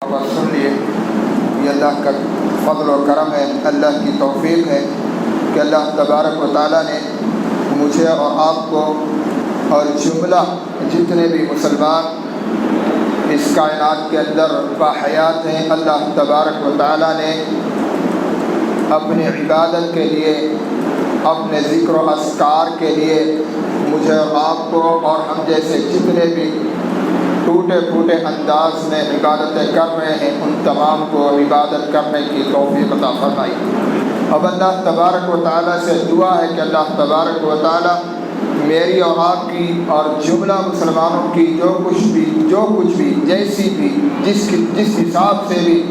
اور سن لیے یہ اللہ کا فضل و کرم ہے، اللہ کی توفیق ہے کہ اللہ تبارک و تعالیٰ نے مجھے اور آپ کو اور جملہ جتنے بھی مسلمان اس کائنات کے اندر باحیات ہیں، اللہ تبارک و تعالیٰ نے اپنی عبادت کے لیے، اپنے ذکر و اذکار کے لیے مجھے اور آپ کو اور ہم جیسے جتنے بھی ٹوٹے پھوٹے انداز میں عبادتیں کر رہے ہیں ان تمام کو عبادت کرنے کی توفیق عطا فرمائی۔ اب اللہ تبارک و تعالیٰ سے دعا ہے کہ اللہ تبارک و تعالیٰ میری اور آپ کی اور جملہ مسلمانوں کی جو کچھ بھی جیسی بھی جس حساب سے بھی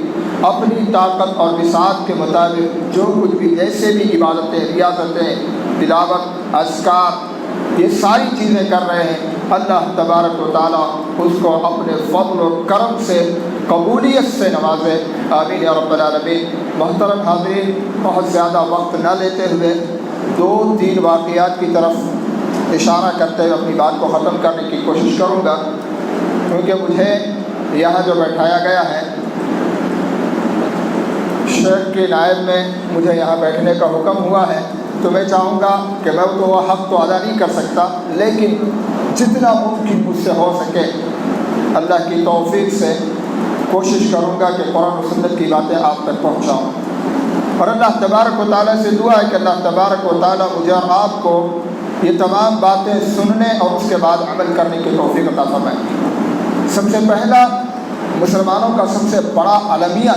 اپنی طاقت اور وسعت کے مطابق جو کچھ بھی جیسے بھی عبادتیں، ریاضتیں، تلاوت، اذکار، یہ ساری چیزیں کر رہے ہیں، اللہ تبارک و تعالیٰ اس کو اپنے فضل و کرم سے قبولیت سے نوازے، آمین یا رب العالمین۔ محترم حاضرین، بہت زیادہ وقت نہ لیتے ہوئے 2-3 واقعات کی طرف اشارہ کرتے ہوئے اپنی بات کو ختم کرنے کی کوشش کروں گا، کیونکہ مجھے یہاں جو بیٹھایا گیا ہے شیخ کے نائب میں مجھے یہاں بیٹھنے کا حکم ہوا ہے، تو میں چاہوں گا کہ میں تو وہ حق تو ادا نہیں کر سکتا، لیکن جتنا ممکن مجھ سے ہو سکے اللہ کی توفیق سے کوشش کروں گا کہ قرآن و سنت کی باتیں آپ تک پہنچاؤں، اور اللہ تبارک و تعالیٰ سے دعا ہے کہ اللہ تبارک و تعالیٰ مجھے اور آپ کو یہ تمام باتیں سننے اور اس کے بعد عمل کرنے کی توفیق عطا فرمائے۔ سب سے پہلا مسلمانوں کا سب سے بڑا المیہ،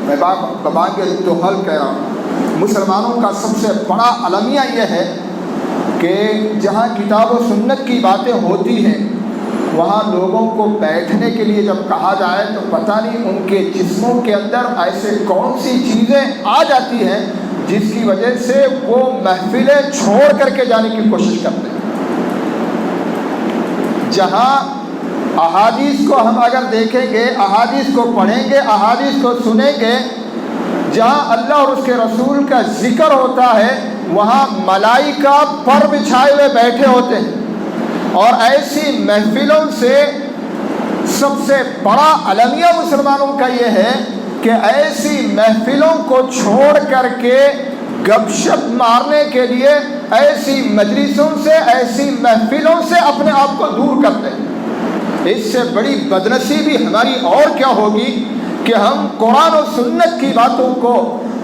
میں بانگ دوہل کہہ رہا ہوں، مسلمانوں کا سب سے بڑا المیہ یہ ہے کہ جہاں کتاب و سنت کی باتیں ہوتی ہیں وہاں لوگوں کو بیٹھنے کے لیے جب کہا جائے تو پتہ نہیں ان کے جسموں کے اندر ایسے کون سی چیزیں آ جاتی ہیں جس کی وجہ سے وہ محفلیں چھوڑ کر کے جانے کی کوشش کرتے ہیں۔ جہاں احادیث کو ہم اگر دیکھیں گے، احادیث کو پڑھیں گے، احادیث کو سنیں گے، جہاں اللہ اور اس کے رسول کا ذکر ہوتا ہے وہاں ملائکہ پر بچھائے ہوئے بیٹھے ہوتے ہیں، اور ایسی محفلوں سے سب سے بڑا المیہ مسلمانوں کا یہ ہے کہ ایسی محفلوں کو چھوڑ کر کے گپ شپ مارنے کے لیے ایسی مجلسوں سے، ایسی محفلوں سے اپنے آپ کو دور کرتے ہیں۔ اس سے بڑی بدنصیبی ہماری اور کیا ہوگی کہ ہم قرآن و سنت کی باتوں کو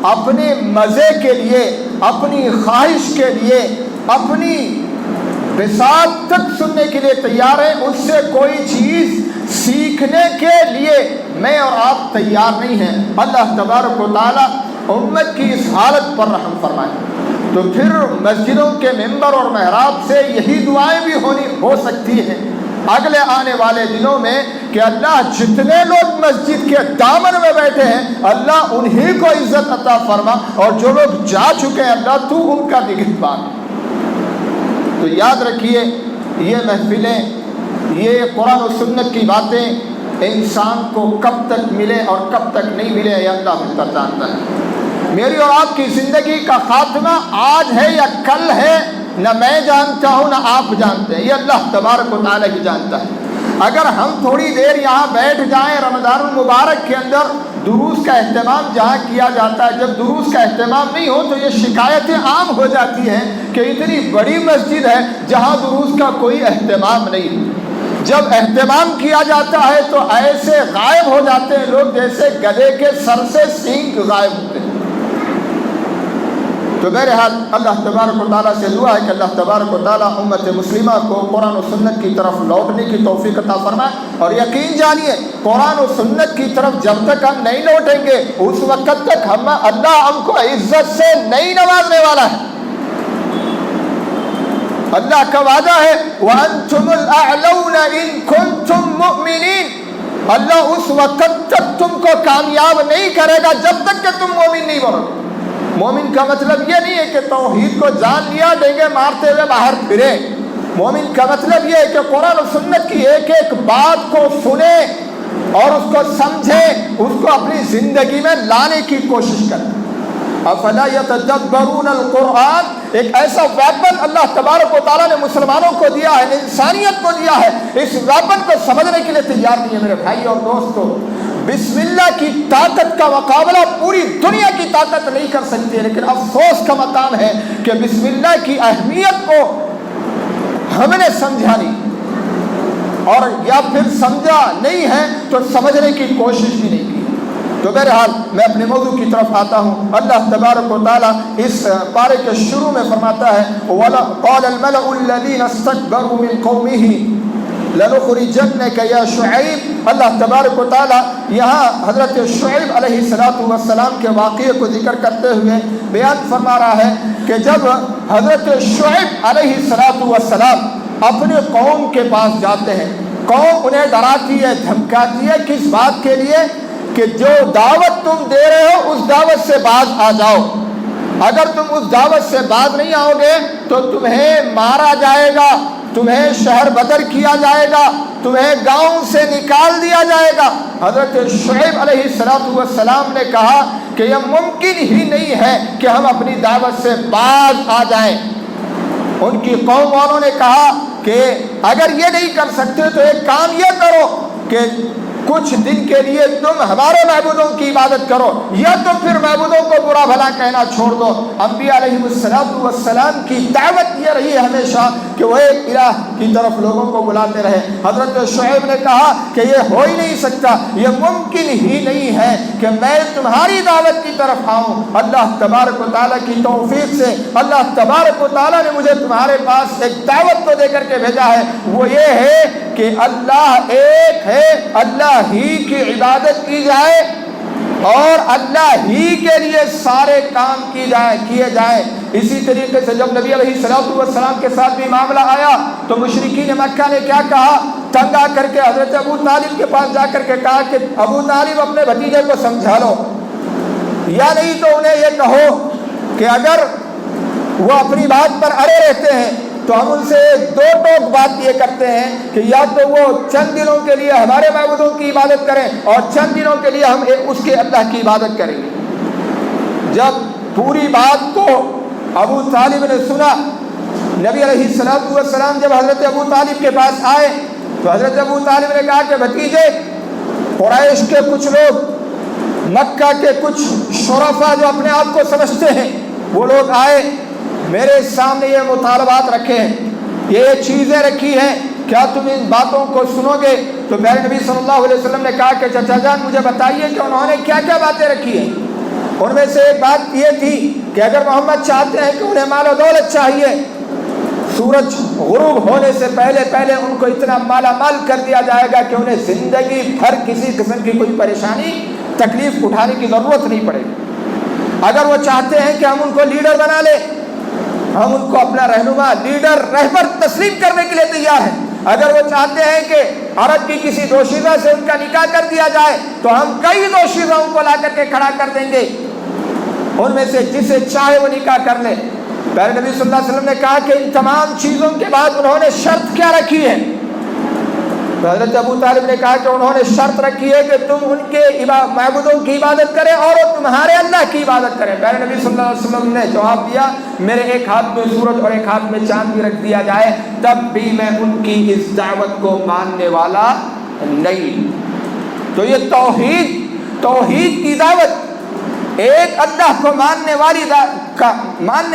اپنے مزے کے لیے، اپنی خواہش کے لیے، اپنی بساط تک سننے کے لیے تیار ہیں، اس سے کوئی چیز سیکھنے کے لیے میں اور آپ تیار نہیں ہیں۔ اللہ تبارک و تعالیٰ امت کی اس حالت پر رحم فرمائے۔ تو پھر مسجدوں کے ممبر اور محراب سے یہی دعائیں بھی ہو سکتی ہیں اگلے آنے والے دنوں میں کہ اللہ جتنے لوگ مسجد کے دامن میں بیٹھے ہیں اللہ انہی کو عزت عطا فرما، اور جو لوگ جا چکے ہیں اللہ تو ان کا نگہبان۔ تو یاد رکھیے یہ محفلیں، یہ قرآن و سنت کی باتیں انسان کو کب تک ملے اور کب تک نہیں ملے یہ اللہ بہتر جانتا ہے۔ میری اور آپ کی زندگی کا خاتمہ آج ہے یا کل ہے نہ میں جانتا ہوں نہ آپ جانتے ہیں، یہ اللہ تبارک و تعالیٰ ہی جانتا ہے۔ اگر ہم تھوڑی دیر یہاں بیٹھ جائیں رمضان المبارک کے اندر دروس کا اہتمام جہاں کیا جاتا ہے، جب دروس کا اہتمام نہیں ہو تو یہ شکایتیں عام ہو جاتی ہیں کہ اتنی بڑی مسجد ہے جہاں دروس کا کوئی اہتمام نہیں۔ جب اہتمام کیا جاتا ہے تو ایسے غائب ہو جاتے ہیں لوگ جیسے گدھے کے سر سے سینگ غائب ہوتے ہیں۔ تو بہرحال اللہ تبارک و تعالیٰ سے دعا ہے کہ اللہ تبارک و تعالیٰ امت مسلمہ کو قرآن و سنت کی طرف لوٹنے کی توفیق عطا فرمائے، اور یقین جانیے قرآن و سنت کی طرف جب تک ہم نہیں لوٹیں گے اس وقت تک اللہ ہم کو عزت سے نہیں نوازنے والا ہے۔ اللہ کا وعدہ ہے وَأَنْتُمُ الْأَعْلَوْنَ إِن كُنْتُم مُؤْمِنِينَ، اللہ اس وقت تک تم کو کامیاب نہیں کرے گا جب تک کہ تم مومن نہیں بنو گے۔ مومن کا مطلب یہ نہیں ہے کہ توحید کو جان لیا ڈینگے مارتے ہوئے باہر پھرے، مومن کا مطلب یہ ہے کہ قرآن و سنت کی ایک ایک بات کو سنے اور اس کو سمجھے، اس کو اپنی زندگی میں لانے کی کوشش کریں۔ افلا یتدبرون القرآن، ایک ایسا ویپن اللہ تبارک و تعالیٰ نے مسلمانوں کو دیا ہے، انسانیت کو دیا ہے، اس ویپن کو سمجھنے کے لیے تیار نہیں ہے۔ میرے بھائی اور دوستو، بسم اللہ کی طاقت کا مقابلہ پوری دنیا کی طاقت نہیں کر سکتی، لیکن افسوس کا مقام ہے کہ بسم اللہ کی اہمیت کو ہم نے سمجھا نہیں، اور یا پھر سمجھا نہیں ہے تو سمجھنے کی کوشش بھی نہیں کی۔ تو بہرحال میں اپنے موضوع کی طرف آتا ہوں۔ اللہ تبارک و تعالیٰ اس پارے کے شروع میں فرماتا ہے قال الملأ الذين استكبروا من قومه لنخرجنك یا شعیب۔ اللہ تبارک و تعالیٰ یہاں حضرت شعیب علیہ السلام کے واقعے کو ذکر کرتے ہوئے بیان فرما رہا ہے کہ جب حضرت شعیب علیہ السلام اپنے قوم کے پاس جاتے ہیں، قوم انہیں ڈراتی ہے، دھمکاتی ہے، کس بات کے لیے کہ جو دعوت تم دے رہے ہو اس دعوت سے باز آ جاؤ، اگر تم اس دعوت سے باز نہیں آؤ گے تو تمہیں مارا جائے گا، تمہیں شہر بدر کیا جائے گا، تمہیں گاؤں سے نکال دیا جائے گا۔ حضرت شعیب علیہ السلام نے کہا کہ یہ ممکن ہی نہیں ہے کہ ہم اپنی دعوت سے باز آ جائیں۔ ان کی قوم والوں نے کہا کہ اگر یہ نہیں کر سکتے تو ایک کام یہ کرو کہ کچھ دن کے لیے تم ہمارے معبودوں کی عبادت کرو، یا تو پھر معبودوں کو برا بھلا کہنا چھوڑ دو۔ انبیاء علیہ السلام کی دعوت یہ رہی ہے ہمیشہ کہ وہ ایک الہ کی طرف لوگوں کو بلاتے رہے۔ حضرت شعیب نے کہا کہ یہ ہو ہی نہیں سکتا، یہ ممکن ہی نہیں ہے کہ میں تمہاری دعوت کی طرف آؤں۔ اللہ تبارک و تعالیٰ کی توفیق سے اللہ تبارک و تعالیٰ نے مجھے تمہارے پاس ایک دعوت کو دے کر کے بھیجا ہے، وہ یہ ہے کہ اللہ ایک ہے، اللہ ہی کی عبادت کی جائے اور اللہ ہی کے لیے سارے کام کیے جائیں۔ اسی طریقے سے جب نبی علیہ السلام کے ساتھ بھی معاملہ آیا تو مشرکین مکہ نے کیا کہا، تنگ آ کر کے حضرت ابو طالب کے پاس جا کر کے کہا کہ ابو طالب اپنے بھتیجے کو سمجھا لو، یا نہیں تو انہیں یہ کہو کہ اگر وہ اپنی بات پر اڑے رہتے ہیں تو ہم ان سے دو ٹوک بات یہ کرتے ہیں کہ یا تو وہ چند دنوں کے لیے ہمارے معبودوں کی عبادت کریں اور چند دنوں کے لیے ہم اس کے اللہ کی عبادت کریں گے۔ جب پوری بات کو ابو طالب نے سنا، نبی علیہ السلام جب حضرت ابو طالب کے پاس آئے تو حضرت ابو طالب نے کہا کہ بھتیجے، قریش کے کچھ لوگ، مکہ کے کچھ شرفا جو اپنے آپ کو سمجھتے ہیں، وہ لوگ آئے، میرے سامنے یہ مطالبات رکھے ہیں، یہ چیزیں رکھی ہیں، کیا تم ان باتوں کو سنو گے؟ تو میرے نبی صلی اللہ علیہ وسلم نے کہا کہ چچا جان مجھے بتائیے کہ انہوں نے کیا کیا باتیں رکھی ہیں۔ ان میں سے ایک بات یہ تھی کہ اگر محمد چاہتے ہیں کہ انہیں مال و دولت چاہیے، سورج غروب ہونے سے پہلے ان کو اتنا مالا مال کر دیا جائے گا کہ انہیں زندگی بھر کسی قسم کی کوئی پریشانی تکلیف اٹھانے کی ضرورت نہیں پڑے گی۔ اگر وہ چاہتے ہیں کہ ہم ان کو لیڈر بنا لیں، ہم ان کو اپنا رہنما، لیڈر، رہبر تسلیم کرنے کے لیے تیار ہیں۔ اگر وہ چاہتے ہیں کہ عرب کی کسی دوشیزہ سے ان کا نکاح کر دیا جائے تو ہم کئی دوشیزوں کو لا کر کے کھڑا کر دیں گے، ان میں سے جسے چاہے وہ نکاح کر لے۔ پیارے نبی صلی اللہ علیہ وسلم نے کہا کہ ان تمام چیزوں کے بعد انہوں نے شرط کیا رکھی ہے؟ تو حضرت ابو طالب نے کہا کہ انہوں نے شرط رکھی ہے کہ تم ان کے معبودوں کی عبادت کریں اور وہ تمہارے اللہ کی عبادت کریں۔ پیارے نبی صلی اللہ علیہ وسلم نے جواب دیا، میرے ایک ہاتھ میں سورج اور ایک ہاتھ میں چاند بھی رکھ دیا جائے تب بھی میں ان کی اس دعوت کو ماننے والا نہیں۔ تو یہ توحید کی دعوت، ایک اللہ کو ماننے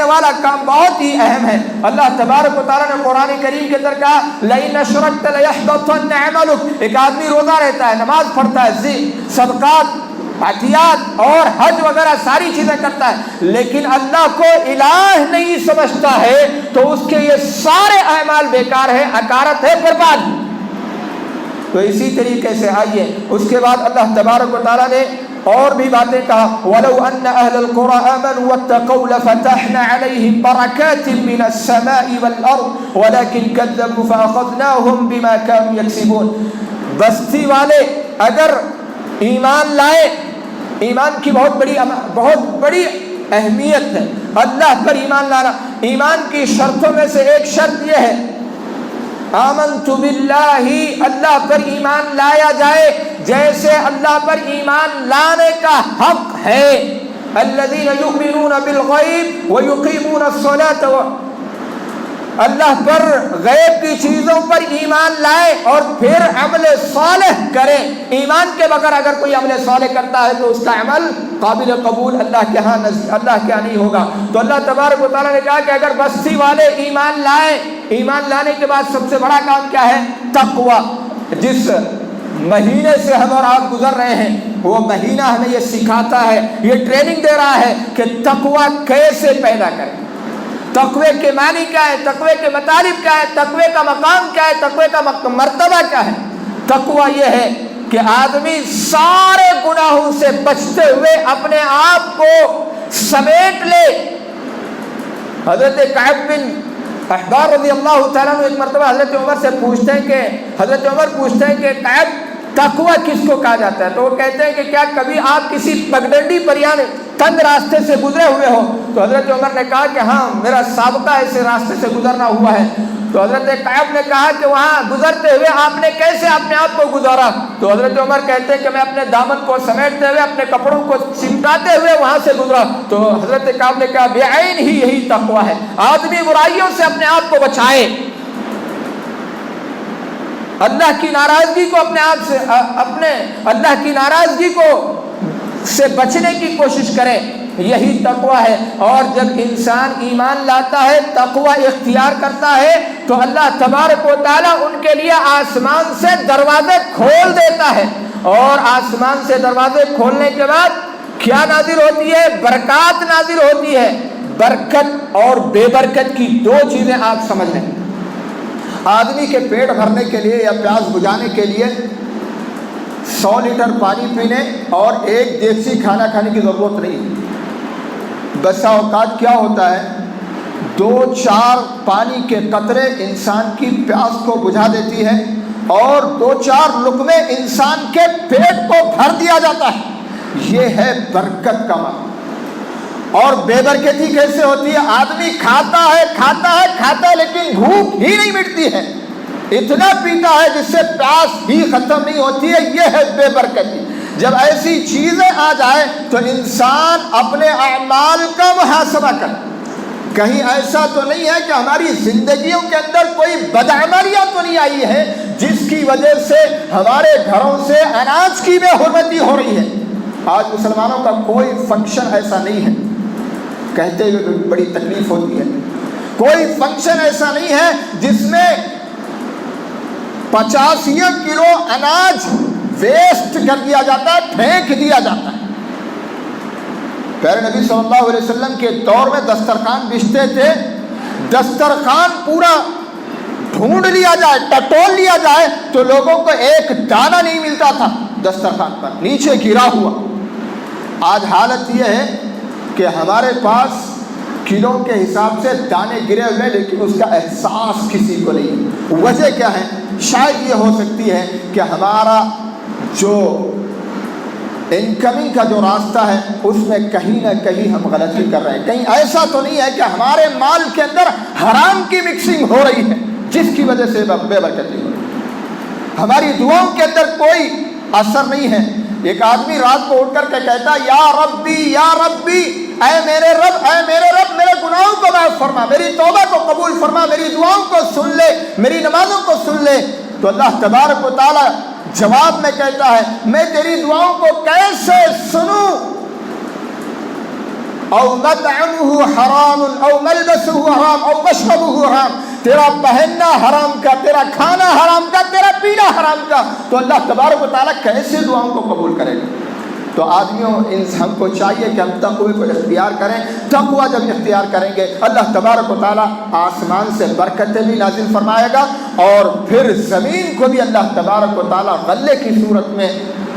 والا کام بہت ہی اہم ہے۔ اللہ تبارک و تعالیٰ نے قرآن کریم کے اندر کہا لئن اشرکت لیحبطن عملک۔ ایک آدمی روزہ رہتا ہے، نماز پڑھتا ہے، صدقات، عطیات اور حج وغیرہ ساری چیزیں کرتا ہے، لیکن اللہ کو الہ نہیں سمجھتا ہے تو اس کے یہ سارے اعمال بیکار ہے، اکارت ہے، برباد۔ تو اسی طریقے سے آئیے اس کے بعد اللہ تبارک و تعالیٰ نے اور بھی باتیں کہا وَلَوْ أَنَّ أَهْلَ الْقُرَىٰ آمَنُوا وَاتَّقَوْا لَفَتَحْنَا عَلَيْهِمْ بَرَكَاتٍ مِّنَ السَّمَاءِ وَالْأَرْضِ وَلَكِنْ كَذَّبُوا فَأَخَذْنَاهُمْ بِمَا كَانُوا يَكْسِبُونَ۔ بستی والے اگر ایمان لائے، ایمان کی بہت بڑی اہمیت ہے اللہ پر ایمان لانا۔ ایمان کی شرطوں میں سے ایک شرط یہ ہے آمنت باللہ، اللہ پر ایمان لایا جائے جیسے اللہ پر ایمان لانے کا حق ہے۔ الذین یؤمنون بالغیب ویقیمون الصلاۃ اللہ پر غیب کی چیزوں پر ایمان لائے اور پھر عمل صالح کرے. ایمان کے بغیر اگر کوئی عمل صالح کرتا ہے تو اس کا عمل قابل قبول اللہ کے ہاں نہیں ہوگا. تو اللہ تبارک و تعالیٰ نے کہا کہ اگر بستی والے ایمان لائیں, ایمان لانے کے بعد سب سے بڑا کام کیا ہے؟ تقوی. جس مہینے سے ہم اور آپ گزر رہے ہیں وہ مہینہ ہمیں یہ سکھاتا ہے, یہ ٹریننگ دے رہا ہے کہ تقوی کیسے پیدا کریں. تقوی کے معنی کیا ہے, تقوی کے مطالب کیا ہے, تقوی کا مقام کیا ہے, تقوی کا مرتبہ کیا ہے. تقوی یہ ہے کہ آدمی سارے گناہوں سے بچتے ہوئے اپنے آپ کو سمیٹ لے. حضرت کعب بن احبار رضی اللہ تعالیٰ عنہ ایک مرتبہ حضرت عمر سے پوچھتے ہیں کہ کعب تقوی کس کو کہا جاتا ہے؟ تو وہ کہتے ہیں کہ کیا کبھی آپ کسی پگڈنڈی پر یعنی تنگ راستے سے گزرے ہوئے ہو؟ تو حضرت عمر نے کہا کہ ہاں میرا سابقہ ایسے راستے سے گزرنا ہوا ہے. تو حضرت کعب نے کہا کہ وہاں گزرتے ہوئے آپ نے کیسے اپنے آپ کو گزارا؟ تو حضرت عمر کہتے ہیں کہ میں اپنے دامن کو سمیٹتے ہوئے اپنے کپڑوں کو سمٹاتے ہوئے وہاں سے گزرا. تو حضرت کعب نے کہا بعین ہی یہی تقوی ہے, آدمی برائیوں سے اپنے آپ کو بچائے, اللہ کی ناراضگی کو اللہ کی ناراضگی کو سے بچنے کی کوشش کرے, یہی تقوی ہے. اور جب انسان ایمان لاتا ہے, تقوی اختیار کرتا ہے, تو اللہ تبارک و تعالیٰ ان کے لیے آسمان سے دروازے کھول دیتا ہے. اور آسمان سے دروازے کھولنے کے بعد کیا نازل ہوتی ہے؟ برکات نازل ہوتی ہے. برکت اور بے برکت کی دو چیزیں آپ سمجھ لیں. آدمی کے پیٹ بھرنے کے لیے یا پیاس بجھانے کے لیے 100 لیٹر پانی پینے اور ایک دیگچی کھانا کھانے کی ضرورت نہیں. بسا اوقات کیا ہوتا ہے, 2-4 پانی کے قطرے انسان کی پیاس کو بجھا دیتی ہے اور 2-4 لقمے انسان کے پیٹ کو بھر دیا جاتا ہے. یہ ہے برکت کا معنی. اور بے برکتی کیسے ہوتی ہے؟ آدمی کھاتا ہے لیکن بھوک ہی نہیں مٹتی ہے, اتنا پیتا ہے جس سے پیاس ہی ختم نہیں ہوتی ہے. یہ ہے بے برکتی. جب ایسی چیزیں آ جائے تو انسان اپنے اعمال کا محاسبہ کرے. کہیں ایسا تو نہیں ہے کہ ہماری زندگیوں کے اندر کوئی بدعملیاں تو نہیں آئی ہے جس کی وجہ سے ہمارے گھروں سے اناج کی بے حرمتی ہو رہی ہے. آج مسلمانوں کا کوئی فنکشن ایسا نہیں ہے, کہتے ہوئے بڑی تکلیف ہوتی ہے, کوئی فنکشن ایسا نہیں ہے جس میں 85 کلو اناج ویسٹ کر دیا جاتا ہے, پھینک دیا جاتا ہے. پیارے نبی صلی اللہ علیہ وسلم کے دور میں دسترخوان بچھتے تھے, دسترخوان پورا ڈھونڈ لیا جائے, ٹٹول لیا جائے تو لوگوں کو ایک دانہ نہیں ملتا تھا دسترخوان پر, نیچے گرا ہوا. آج حالت یہ ہے کہ ہمارے پاس کلو کے حساب سے دانے گرے ہوئے لیکن اس کا احساس کسی کو نہیں ہے. وجہ کیا ہے؟ شاید یہ ہو سکتی ہے کہ ہمارا جو انکمنگ کا جو راستہ ہے اس میں کہیں نہ کہیں ہم غلطی کر رہے ہیں. کہیں ایسا تو نہیں ہے کہ ہمارے مال کے اندر حرام کی مکسنگ ہو رہی ہے جس کی وجہ سے بے برکتی ہو رہی ہے. ہماری دعاؤں کے اندر کوئی اثر نہیں ہے. ایک آدمی رات کو اٹھ کر کے کہتا یا ربی اے میرے رب میرے گناہوں کو معاف فرما, میری توبہ کو قبول فرما, میری دعاؤں کو سن لے, میری نمازوں کو سن لے. تو اللہ تبارک و تعالیٰ جواب میں کہتا ہے میں تیری دعاؤں کو کیسے سنوں؟ او مطعمہ حرام او ملبسہ حرام او مشربہ حرام, تیرا پہننا حرام کا, تیرا کھانا حرام کا, تیرا پینا حرام کا, تو اللہ تبارک و تعالیٰ کیسے دعاؤں کو قبول کرے گا؟ تو آدمیوں ہم کو چاہیے کہ ہم تقوی کو اختیار کریں. تقوی جب اختیار کریں گے اللہ تبارک و تعالیٰ آسمان سے برکتیں بھی نازل فرمائے گا اور پھر زمین کو بھی اللہ تبارک و تعالیٰ غلے کی صورت میں,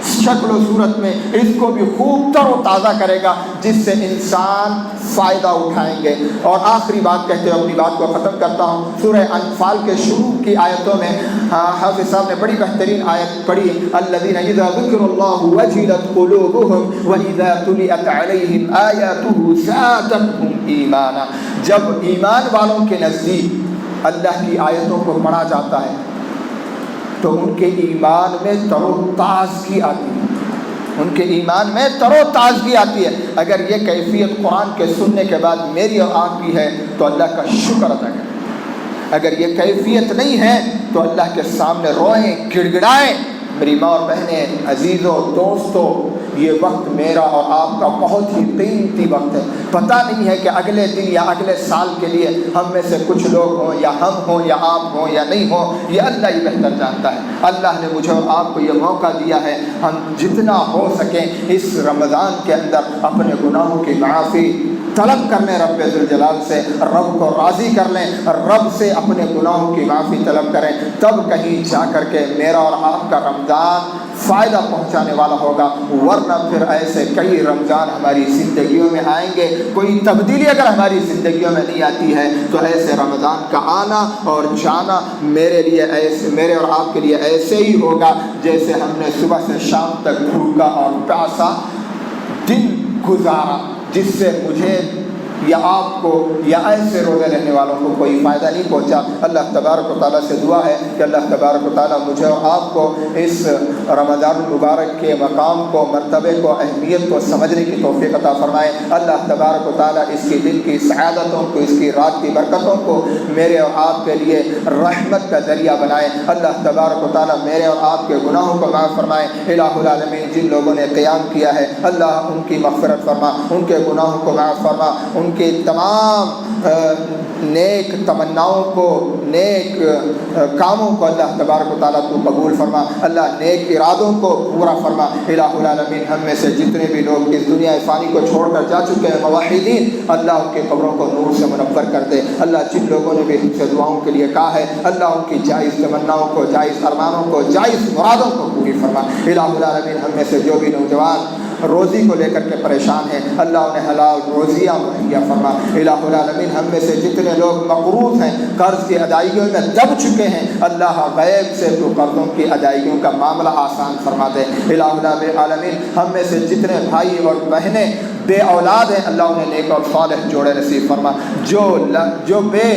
شکل و صورت میں اس کو بھی خوب تر و تازہ کرے گا جس سے انسان فائدہ اٹھائیں گے. اور آخری بات کہتے ہوئے اپنی بات کو ختم کرتا ہوں. سورہ انفال کے شروع کی آیتوں میں حافظ صاحب نے بڑی بہترین آیت پڑھی, الذین اذا ذکر اللہ وجلت قلوبهم واذا تلیت علیہم آیاتہ زادتہم ایمانا. جب ایمان والوں کے نزدیک اللہ کی آیتوں کو پڑھا جاتا ہے تو ان کے ایمان میں تر و تازگی آتی ہے, ان کے ایمان میں تر و تازگی آتی ہے. اگر یہ کیفیت قرآن کے سننے کے بعد میری اور آپ کی ہے تو اللہ کا شکر ادا کریں. اگر یہ کیفیت نہیں ہے تو اللہ کے سامنے روئیں، گڑ گڑائیں۔ میری ماں اور بہنیں، عزیزوں، دوستوں، یہ وقت میرا اور آپ کا بہت ہی قیمتی وقت ہے۔ پتہ نہیں ہے کہ اگلے دن یا اگلے سال کے لیے ہم میں سے کچھ لوگ ہوں یا ہم ہوں یا آپ ہوں یا نہیں ہوں، یہ اللہ ہی بہتر جانتا ہے۔ اللہ نے مجھے اور آپ کو یہ موقع دیا ہے، ہم جتنا ہو سکیں اس رمضان کے اندر اپنے گناہوں کی معافی طلب کر لیں رب ذوالجلال سے، رب کو راضی کر لیں، رب سے اپنے گناہوں کی معافی طلب کریں، تب کہیں جا کر کے میرا اور آپ کا رمضان فائدہ پہنچانے والا ہوگا۔ ورنہ پھر ایسے کئی رمضان ہماری زندگیوں میں آئیں گے، کوئی تبدیلی اگر ہماری زندگیوں میں نہیں آتی ہے تو ایسے رمضان کا آنا اور جانا میرے اور آپ کے لیے ایسے ہی ہوگا جیسے ہم نے صبح سے شام تک بھوکا اور پیاسا دن گزارا، جس سے مجھے یا آپ کو یا ایسے روزے رہنے والوں کو کوئی فائدہ نہیں پہنچا۔ اللہ تبارک و تعالیٰ سے دعا ہے کہ اللہ تبارک و تعالیٰ مجھے اور آپ کو اس رمضان المبارک کے مقام کو، مرتبے کو، اہمیت کو سمجھنے کی توفیق عطا فرمائے۔ اللہ تبارک و تعالیٰ اس کی دن کی سعادتوں کو، اس کی رات کی برکتوں کو میرے اور آپ کے لیے رحمت کا ذریعہ بنائے۔ اللہ تبارک و تعالیٰ میرے اور آپ کے گناہوں کو معاف فرمائے۔ الہ العالمین، جن لوگوں نے قیام کیا ہے اللہ ان کی مغفرت فرما، ان کے گناہوں کو معاف فرما، ان کے تمام نیک تمناؤں کو، نیک کاموں کو اللہ تبارک و تعالیٰ تو قبول فرما، اللہ نیک ارادوں کو پورا فرما۔ الہ العالمین، ہم میں سے جتنے بھی لوگ اس دنیا فانی کو چھوڑ کر جا چکے ہیں موحدین، اللہ ان کے قبروں کو نور سے منور کر دے۔ اللہ جن لوگوں نے بھی ہم سے دعاؤں کے لیے کہا ہے اللہ ان کی جائز تمناؤں کو، جائز ارمانوں کو، جائز مرادوں کو پوری فرما۔ الہ العالمین، ہم میں سے جو بھی نوجوان روزی کو لے کر کے پریشان ہیں اللہ انہیں حلال روزیاں مہیا فرما۔ الہ العالمین، ہم میں سے جتنے لوگ مقروض ہیں، قرض کی ادائیگیوں میں دب چکے ہیں، اللہ غیب سے تو قرضوں کی ادائیگیوں کا معاملہ آسان فرما دے۔ الہ العالمین، ہم میں سے جتنے بھائی اور بہنیں بے اولاد ہیں اللہ انہیں نیک اور صالح جوڑے نصیب فرما، جو بے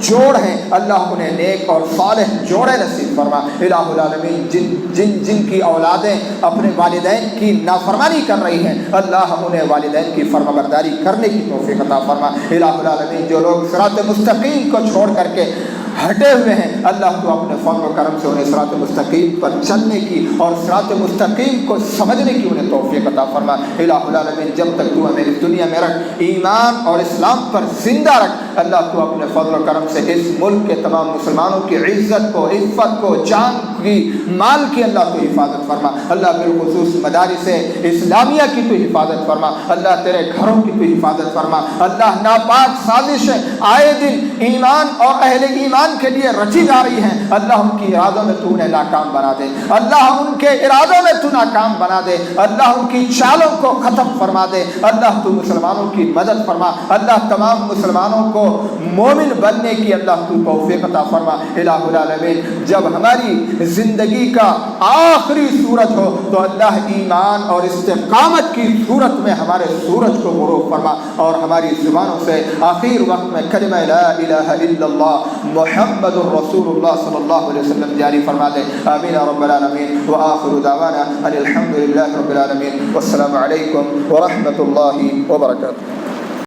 جوڑ ہیں اللہ انہیں نیک اور صالح جوڑے نصیب فرما۔ الہ العالمین، جن کی اولادیں اپنے والدین کی نافرمانی کر رہی ہیں اللہ انہیں والدین کی فرمانبرداری کرنے کی توفیق عطا فرما۔ الہ العالمین، جو لوگ صراط مستقیم کو چھوڑ کر کے ہٹے ہوئے ہیں اللہ تو اپنے فضل و کرم سے انہیں صراط مستقیم پر چلنے کی اور صراط مستقیم کو سمجھنے کی انہیں توفیق عطا فرما۔ الہ العالمین، جب تک تو ہمیں اس دنیا میں رکھ، ایمان اور اسلام پر زندہ رکھ، اللہ تو اپنے فضل و کرم سے اس ملک کے تمام مسلمانوں کی عزت کو، عفت کو، جان کی، مال کی اللہ تو حفاظت فرما۔ اللہ بالخصوص مدارس اسلامیہ کی تو حفاظت فرما، اللہ تیرے گھروں کی تو حفاظت فرما۔ اللہ ناپاک سازشیں آئے دن ایمان اور اہل ایمان کے لیے رچی جا رہی ہیں اللہ ان کی ارادوں میں تو انہیں ناکام بنا دے، اللہ ان کے ارادوں میں تو ناکام بنا دے، اللہ ان کی چالوں کو ختم فرما دے، اللہ تو مسلمانوں کی مدد فرما، اللہ تمام مسلمانوں کو مومن بننے کی اللہ تو توفیق عطا فرما۔ الہ العالمین، جب ہماری زندگی کا آخری سورج ہو تو اللہ ایمان اور استقامت کی صورت میں ہمارے سورج کو غروب فرما اور ہماری زبانوں سے آخر وقت میں کلمہ لا الہ الا اللہ محمد الرسول اللہ صلی اللہ علیہ وسلم جاری فرما دے۔ آمین یا رب العالمین، وآخر دعوانا ان الحمد للہ رب العالمین، والسلام علیکم ورحمۃ اللہ وبرکاتہ۔